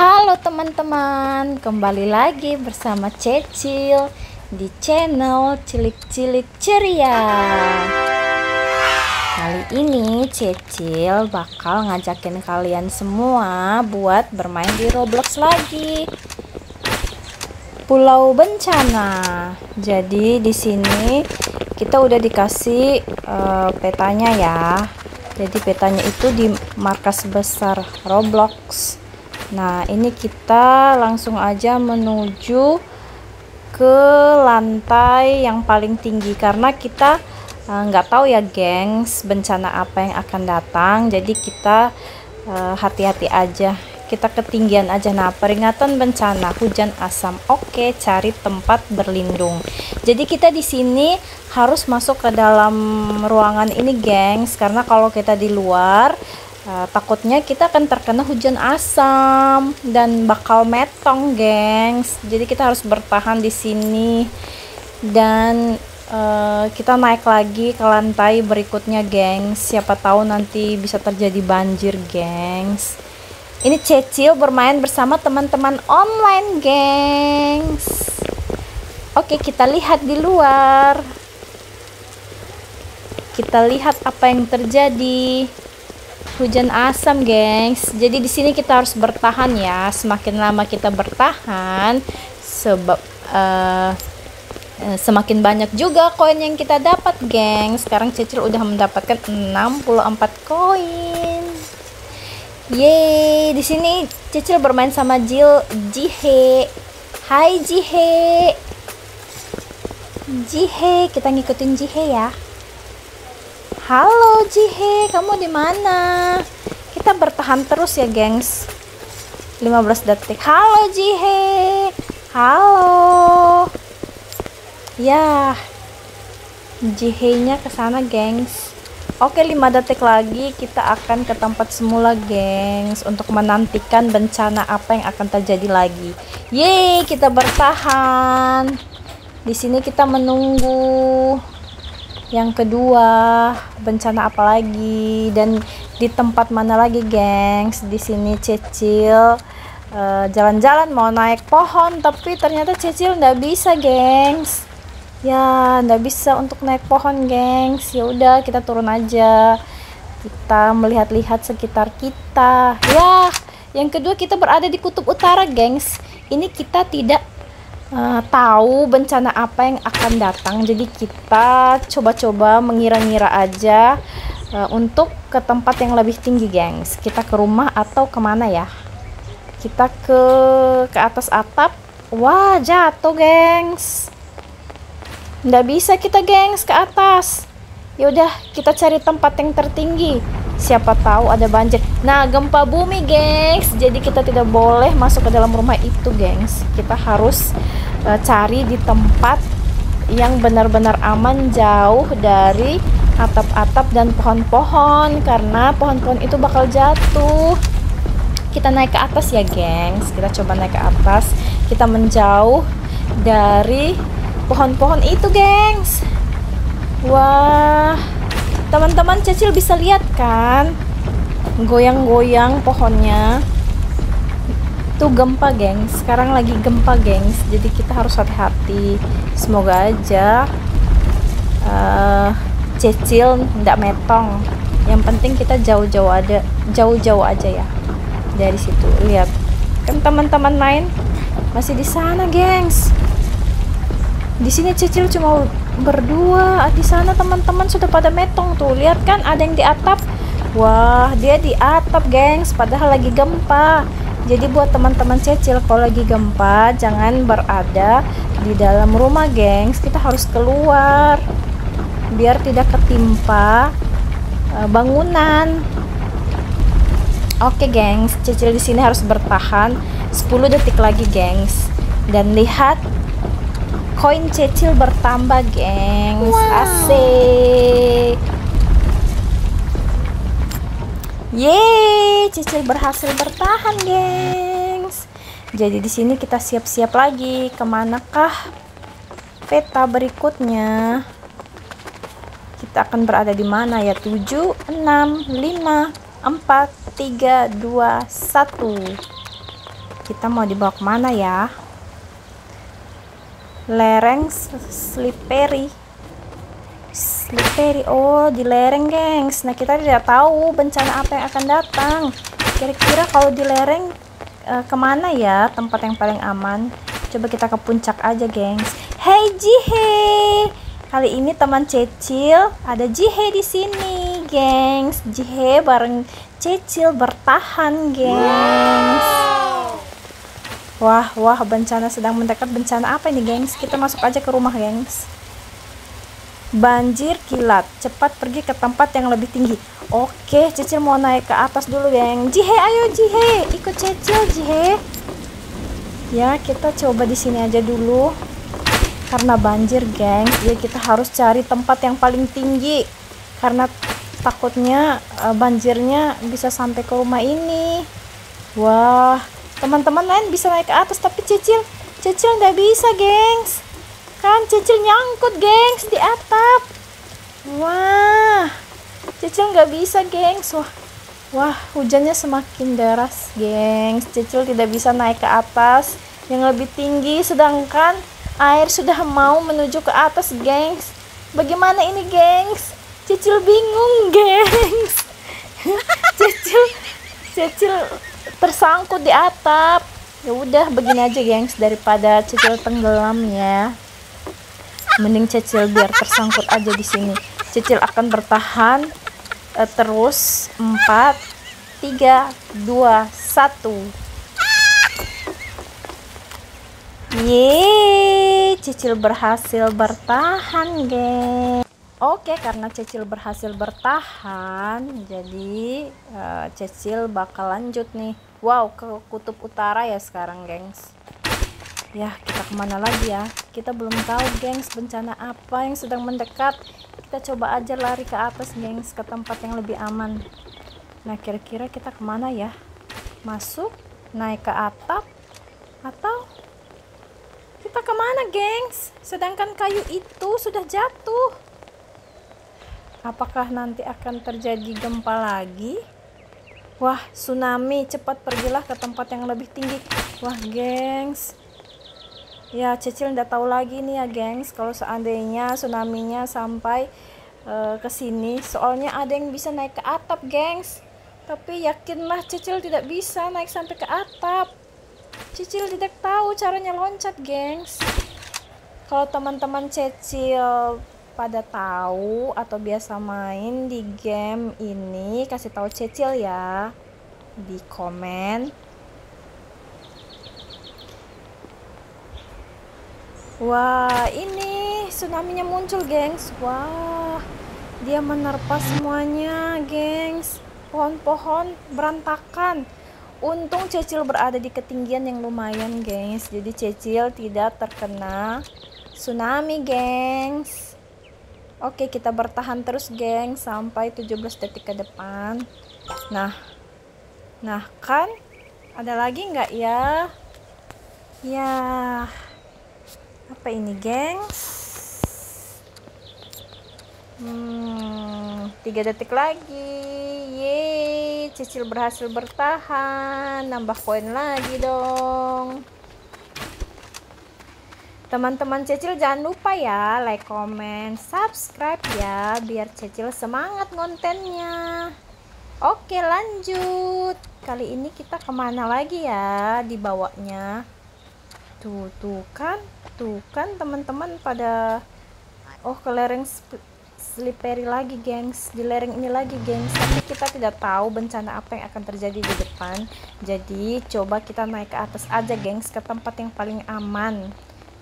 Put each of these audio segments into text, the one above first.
Halo teman-teman, kembali lagi bersama Cecil di channel Cilik-Cilik Ceria. Kali ini Cecil bakal ngajakin kalian semua buat bermain di Roblox lagi. Pulau Bencana. Jadi di sini kita udah dikasih petanya ya. Jadi petanya itu di markas besar Roblox. Nah, ini kita langsung aja menuju ke lantai yang paling tinggi karena kita nggak tahu ya, gengs, bencana apa yang akan datang. Jadi kita hati-hati aja. Kita ketinggian aja. Nah, peringatan bencana hujan asam. Oke, cari tempat berlindung. Jadi kita di sini harus masuk ke dalam ruangan ini, gengs, karena kalau kita di luar takutnya kita akan terkena hujan asam dan bakal metong, gengs. Jadi kita harus bertahan di sini dan kita naik lagi ke lantai berikutnya, gengs. Siapa tahu nanti bisa terjadi banjir, gengs. Ini Cecil bermain bersama teman-teman online, gengs. Oke, kita lihat di luar. Kita lihat apa yang terjadi. Hujan asam, gengs. Jadi di sini kita harus bertahan ya. Semakin lama kita bertahan, semakin banyak juga koin yang kita dapat, gengs. Sekarang Cecil udah mendapatkan 64 koin. Yeay, di sini Cecil bermain sama Jihe. Hai Jihe. Jihe, kita ngikutin Jihe ya. Halo Jihe, kamu di mana? Kita bertahan terus ya, gengs. 15 detik. Halo Jihe. Halo. Ya. Jihe-nya ke sana, gengs. Oke, 5 detik lagi kita akan ke tempat semula, gengs, untuk menantikan bencana apa yang akan terjadi lagi. Yeay, kita bertahan. Di sini kita menunggu yang kedua, bencana apa lagi dan di tempat mana lagi, gengs. Di sini Cecil jalan-jalan mau naik pohon, tapi ternyata Cecil nggak bisa, gengs. Ya, nggak bisa untuk naik pohon, gengs. Ya udah, kita turun aja. Kita melihat-lihat sekitar kita. Ya, yang kedua kita berada di kutub utara, gengs. Ini kita tidak tahu bencana apa yang akan datang, jadi kita coba-coba mengira-ngira aja untuk ke tempat yang lebih tinggi, gengs. Kita ke rumah atau kemana ya? Kita ke atas atap. Wah, jatuh, gengs. Nggak bisa kita, gengs, ke atas. Ya udah, kita cari tempat yang tertinggi. Siapa tahu ada banjir. Nah, gempa bumi, gengs. Jadi kita tidak boleh masuk ke dalam rumah itu, gengs. Kita harus cari di tempat yang benar-benar aman, jauh dari atap-atap dan pohon-pohon, karena pohon-pohon itu bakal jatuh. Kita naik ke atas ya, gengs. Kita coba naik ke atas. Kita menjauh dari pohon-pohon itu, gengs. Wah, teman-teman, Cecil bisa lihat kan, goyang-goyang pohonnya. Itu gempa, gengs. Sekarang lagi gempa, gengs. Jadi kita harus hati-hati. Semoga aja Cecil nggak metong. Yang penting kita jauh-jauh aja ya dari situ. Lihat kan teman-teman main masih di sana, gengs. Di sini Cecil cuma berdua. Di sana teman-teman sudah pada metong tuh. Lihat kan, ada yang di atap. Wah, dia di atap, gengs, padahal lagi gempa. Jadi buat teman-teman Cecil, kalau lagi gempa jangan berada di dalam rumah, gengs. Kita harus keluar biar tidak ketimpa bangunan. Oke, gengs, Cecil di sini harus bertahan 10 detik lagi, gengs. Dan lihat, koin Cecil bertambah, gengs. Wow. Asik. Yeay, Cecil berhasil bertahan, gengs. Jadi di sini kita siap-siap lagi. Kemanakah peta berikutnya? Kita akan berada di mana ya? 7, 6, 5, 4, 3, 2, 1. Kita mau dibawa kemana ya? Lereng slippery. Oh, di lereng, gengs. Nah, kita tidak tahu bencana apa yang akan datang. Kira-kira kalau di lereng kemana ya tempat yang paling aman? Coba kita ke puncak aja, gengs. Hey Jihe, kali ini teman Cecil ada Jihe di sini, gengs. Jihe bareng Cecil bertahan, gengs. Wah, bencana sedang mendekat. Bencana apa ini, gengs? Kita masuk aja ke rumah, gengs. Banjir kilat, cepat pergi ke tempat yang lebih tinggi. Oke, Cecil mau naik ke atas dulu, geng. Jihe, ayo Jihe, ikut Cecil, Jihe. Ya, kita coba di sini aja dulu. Karena banjir, geng. Jadi kita harus cari tempat yang paling tinggi. Karena takutnya banjirnya bisa sampai ke rumah ini. Wah, teman-teman lain bisa naik ke atas, tapi Cecil nggak bisa, gengs. Kan Cecil nyangkut, gengs, di atap. Wah, Cecil nggak bisa, gengs. Wah, hujannya semakin deras, gengs. Cecil tidak bisa naik ke atas yang lebih tinggi, sedangkan air sudah mau menuju ke atas, gengs. Bagaimana ini, gengs? Cecil bingung, gengs. Cecil tersangkut di atap. Ya udah, begini aja, gengs, daripada Cecil tenggelam ya. Mending Cecil biar tersangkut aja di sini. Cecil akan bertahan terus. 4, 3, 2, 1. Yeay, Cecil berhasil bertahan, geng. Oke, karena Cecil berhasil bertahan, jadi Cecil bakal lanjut nih. Wow, ke kutub utara ya sekarang, gengs. Ya, kita kemana lagi ya? Kita belum tahu, gengs, bencana apa yang sedang mendekat. Kita coba aja lari ke atas, gengs, ke tempat yang lebih aman. Nah, kira-kira kita kemana ya? Masuk, naik ke atap, atau kita kemana, gengs? Sedangkan kayu itu sudah jatuh. Apakah nanti akan terjadi gempa lagi? Wah, tsunami. Cepat pergilah ke tempat yang lebih tinggi. Wah, gengs. Ya, Cecil nggak tahu lagi nih ya, gengs, kalau seandainya tsunami-nya sampai ke sini. Soalnya ada yang bisa naik ke atap, gengs. Tapi yakinlah Cecil tidak bisa naik sampai ke atap. Cecil tidak tahu caranya loncat, gengs. Kalau teman-teman Cecil pada tahu atau biasa main di game ini, kasih tahu Cecil ya di komen. Wah, ini tsunami-nya muncul, gengs. Wah, dia menerpa semuanya, gengs. Pohon-pohon berantakan. Untung Cecil berada di ketinggian yang lumayan, gengs. Jadi Cecil tidak terkena tsunami, gengs. Oke, kita bertahan terus, gengs, sampai 17 detik ke depan. Nah kan? Ada lagi nggak ya? Ya. Apa ini, gengs? 3 detik lagi. Yeay, Cecil berhasil bertahan. Nambah koin lagi dong. Teman-teman Cecil jangan lupa ya like, comment, subscribe ya, biar Cecil semangat kontennya. Oke, lanjut. Kali ini kita kemana lagi ya dibawanya? Tuh kan teman-teman pada ke lereng slippery lagi, gengs. Di lereng ini lagi, gengs. Tapi kita tidak tahu bencana apa yang akan terjadi di depan. Jadi coba kita naik ke atas aja, gengs, ke tempat yang paling aman.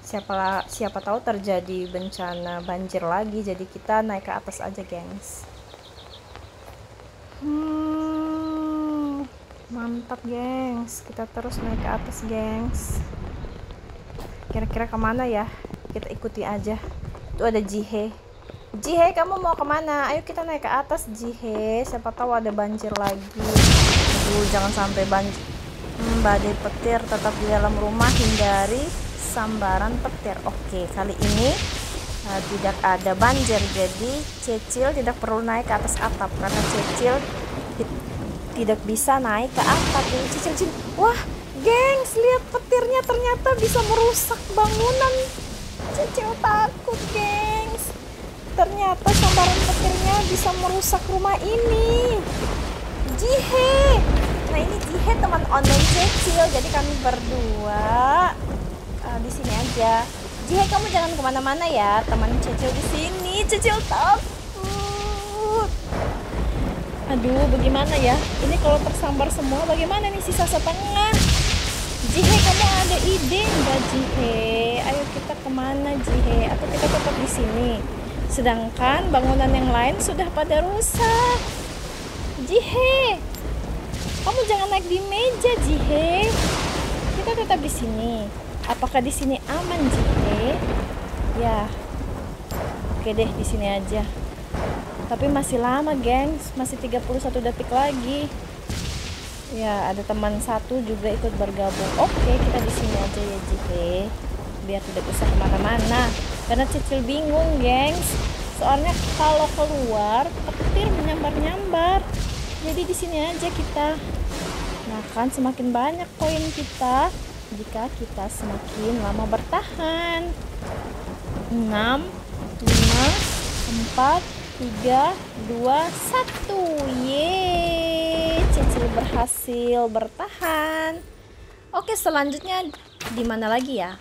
Siapa tahu terjadi bencana banjir lagi. Jadi kita naik ke atas aja, gengs. Mantap, gengs. Kita terus naik ke atas, gengs. Kira-kira kemana ya? Kita ikuti aja. Itu ada Jihe. Jihe, kamu mau kemana? Ayo kita naik ke atas, Jihe. Siapa tahu ada banjir lagi. Jangan sampai banjir. Badai petir tetap di dalam rumah, hindari sambaran petir. Oke, kali ini tidak ada banjir. Jadi Cecil tidak perlu naik ke atas atap karena Cecil tidak bisa naik ke atap. Cecil, wah, Gengs, lihat petirnya ternyata bisa merusak bangunan. Cecil takut, gengs. Ternyata sambaran petirnya bisa merusak rumah ini. Jihe. Nah, ini Jihe teman online Cecil. Jadi kami berdua di sini aja. Jihe, kamu jangan kemana-mana ya. Teman Cecil di sini. Cecil takut. Aduh, bagaimana ya? Ini kalau tersambar semua, bagaimana nih sisa setengah? Jihe, kamu ada ide nggak, Jihe? Ayo kita kemana, Jihe? Atau kita tetap di sini? Sedangkan bangunan yang lain sudah pada rusak. Jihe, kamu jangan naik di meja, Jihe. Kita tetap di sini. Apakah di sini aman, Jihe? Ya, oke deh, di sini aja. Tapi masih lama, gengs. Masih 31 detik lagi. Ya, ada teman satu juga ikut bergabung. Oke, kita di sini aja ya, Jihe. Biar tidak usah kemana-mana. Karena Cecil bingung, gengs. Soalnya kalau keluar, petir menyambar-nyambar. Jadi di sini aja kita. Nah, kan semakin banyak koin kita jika kita semakin lama bertahan. 6, 5, 4, 3, 2, 1. Yeay, Cecil berhasil bertahan. Oke, selanjutnya di mana lagi ya?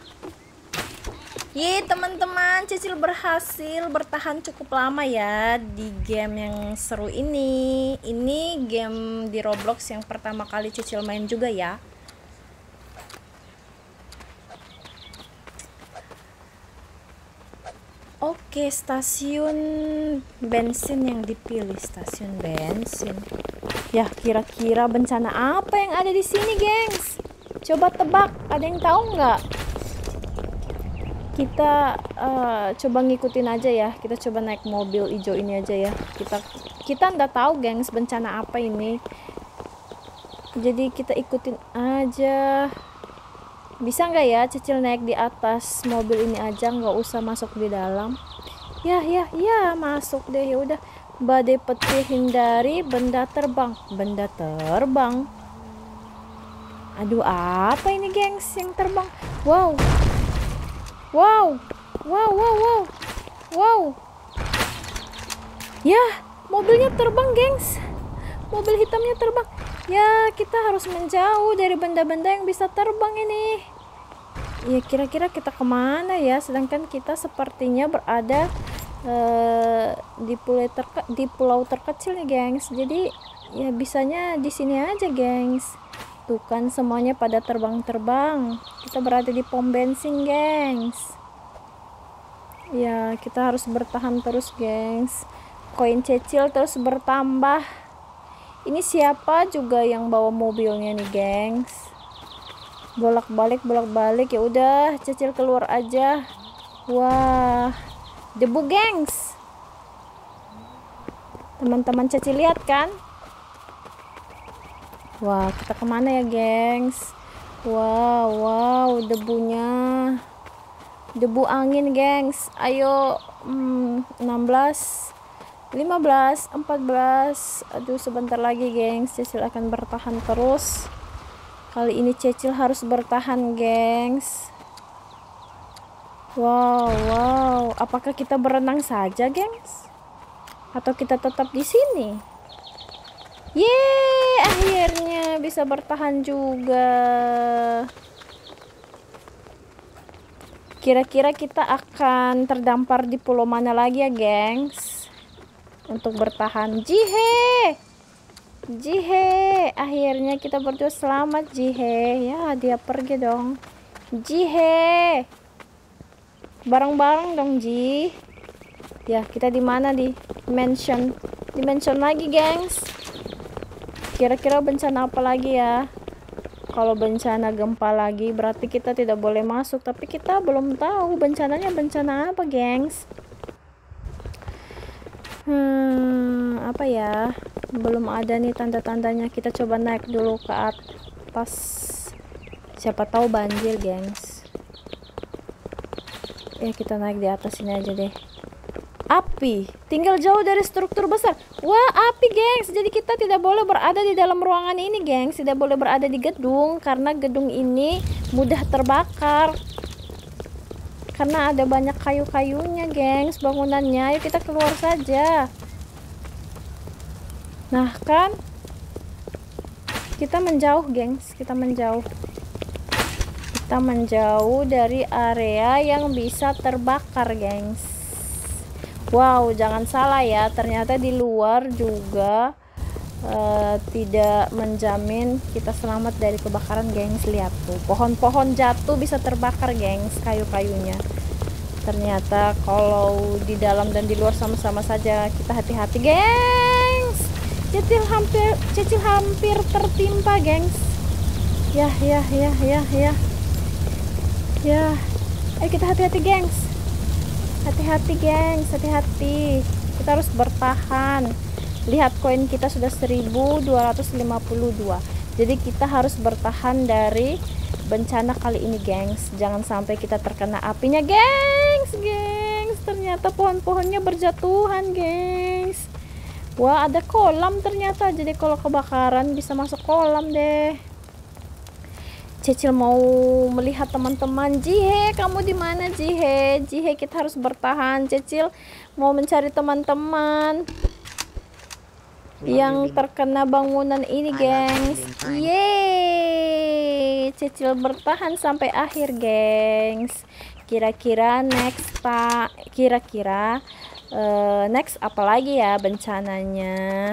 Yeay, teman-teman, Cecil berhasil bertahan cukup lama ya di game yang seru ini. Ini game di Roblox yang pertama kali Cecil main juga ya. Oke, stasiun bensin yang dipilih, stasiun bensin. Ya, kira-kira bencana apa yang ada di sini, gengs? Coba tebak, ada yang tahu nggak? Kita coba ngikutin aja ya. Kita coba naik mobil hijau ini aja ya. Kita nggak tahu, gengs, bencana apa ini. Jadi kita ikutin aja. Bisa nggak ya Cecil naik di atas mobil ini aja, nggak usah masuk di dalam? Ya, masuk deh. Ya udah. Badai petir hindari benda terbang. Benda terbang. Aduh, apa ini, gengs, yang terbang? Wow. Ya, mobilnya terbang, gengs. Mobil hitamnya terbang. Ya, kita harus menjauh dari benda-benda yang bisa terbang ini. Ya, kira-kira kita kemana ya? Sedangkan kita sepertinya berada di pulau terkecil nih, gengs. Jadi ya bisanya di sini aja, gengs. Tuh kan semuanya pada terbang-terbang. Kita berada di pom bensin, gengs. Ya, kita harus bertahan terus, gengs. Koin Cecil terus bertambah. Ini siapa juga yang bawa mobilnya nih, gengs? Bolak-balik. Ya udah, Cecil keluar aja. Wah, debu, gengs. Teman-teman Cecil lihat kan? Wah, kita kemana ya, gengs? Wow, debunya. Debu angin, gengs. Ayo, 16, 15, 14. Aduh, sebentar lagi, gengs. Cecil akan bertahan terus. Kali ini Cecil harus bertahan, gengs. Wow. Apakah kita berenang saja, gengs? Atau kita tetap di sini? Yeay, akhirnya bisa bertahan juga. Kira-kira kita akan terdampar di pulau mana lagi ya, gengs? Untuk bertahan. Jihe, akhirnya kita berdua selamat, Jihe. Ya, dia pergi dong. Jihe, bareng-bareng dong, Ji. Ya, kita di mana? Di mansion lagi, gengs. Kira-kira bencana apa lagi ya? Kalau bencana gempa lagi berarti kita tidak boleh masuk, tapi kita belum tahu bencananya bencana apa, gengs. Apa ya? Belum ada nih tanda-tandanya. Kita coba naik dulu ke atas. Siapa tahu banjir, gengs. Kita naik di atas ini aja deh. Api, tinggal jauh dari struktur besar. Wah, api, gengs. Jadi kita tidak boleh berada di dalam ruangan ini, gengs. Tidak boleh berada di gedung karena gedung ini mudah terbakar. Karena ada banyak kayu-kayunya, gengs, bangunannya. Yuk kita keluar saja. Nah, kan? Kita menjauh, gengs. Kita menjauh. Kita menjauh dari area yang bisa terbakar, gengs. Wow, jangan salah ya, ternyata di luar juga tidak menjamin kita selamat dari kebakaran, gengs. Lihat tuh, pohon-pohon jatuh bisa terbakar, gengs, kayu-kayunya. Ternyata kalau di dalam dan di luar sama-sama saja, kita hati-hati, gengs. Cecil hampir tertimpa, gengs. Ya. Ayo kita hati-hati, gengs. Hati-hati, gengs, hati-hati. Kita harus bertahan. Lihat, koin kita sudah 1252. Jadi kita harus bertahan dari bencana kali ini, gengs. Jangan sampai kita terkena apinya, gengs. Ternyata pohon-pohonnya berjatuhan, gengs. Wah, ada kolam ternyata. Jadi kalau kebakaran bisa masuk kolam deh. Cecil mau melihat teman-teman. Jihe, kamu di mana, Jihe? Jihe, kita harus bertahan. Cecil mau mencari teman-teman yang terkena bangunan ini, gengs. Yeay, Cecil bertahan sampai akhir, gengs. Kira-kira next apa lagi ya bencananya?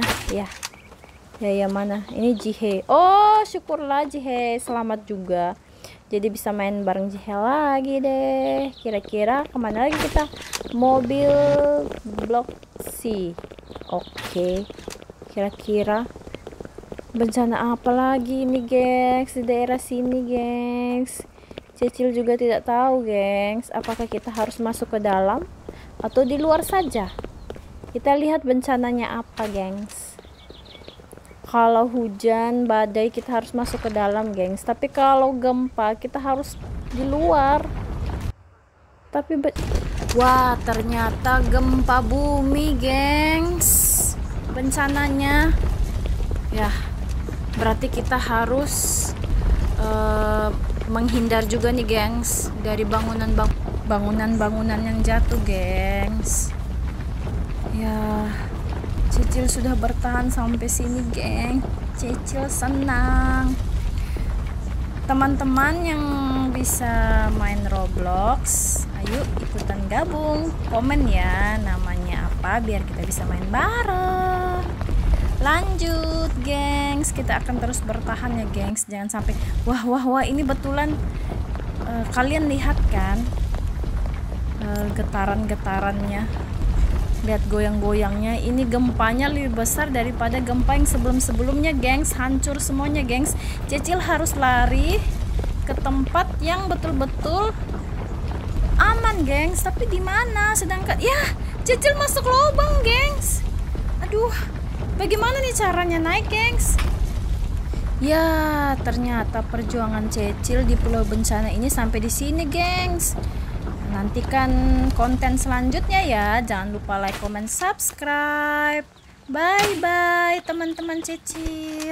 Ya mana ini Jihe. Oh, syukurlah Jihe selamat juga, jadi bisa main bareng Jihe lagi deh. Kira-kira kemana lagi kita? Mobil blok C. Oke. Kira-kira bencana apa lagi nih, gengs, di daerah sini, gengs? Cecil juga tidak tahu, gengs, apakah kita harus masuk ke dalam atau di luar saja. Kita lihat bencananya apa, gengs. Kalau hujan badai kita harus masuk ke dalam, gengs, tapi kalau gempa kita harus di luar. Tapi wah, ternyata gempa bumi, gengs, bencananya. Ya, berarti kita harus menghindar juga nih, gengs, dari bangunan-bangunan yang jatuh, gengs. Ya, Cecil sudah bertahan sampai sini, geng. Cecil senang. Teman-teman yang bisa main Roblox, ayo ikutan gabung. Komen ya namanya apa biar kita bisa main bareng. Lanjut, gengs. Kita akan terus bertahan ya, gengs. Jangan sampai wah ini betulan kalian lihat kan getaran-getarannya. Lihat goyang-goyangnya. Ini gempanya lebih besar daripada gempa yang sebelum-sebelumnya, gengs. Hancur semuanya, gengs. Cecil harus lari ke tempat yang betul-betul aman, gengs. Tapi di mana? Sedangkan ya, Cecil masuk lubang, gengs. Aduh, bagaimana nih caranya naik, gengs? Ya, ternyata perjuangan Cecil di Pulau Bencana ini sampai di sini, gengs. Nantikan konten selanjutnya ya. Jangan lupa like, comment, subscribe. Bye bye teman-teman Cecil.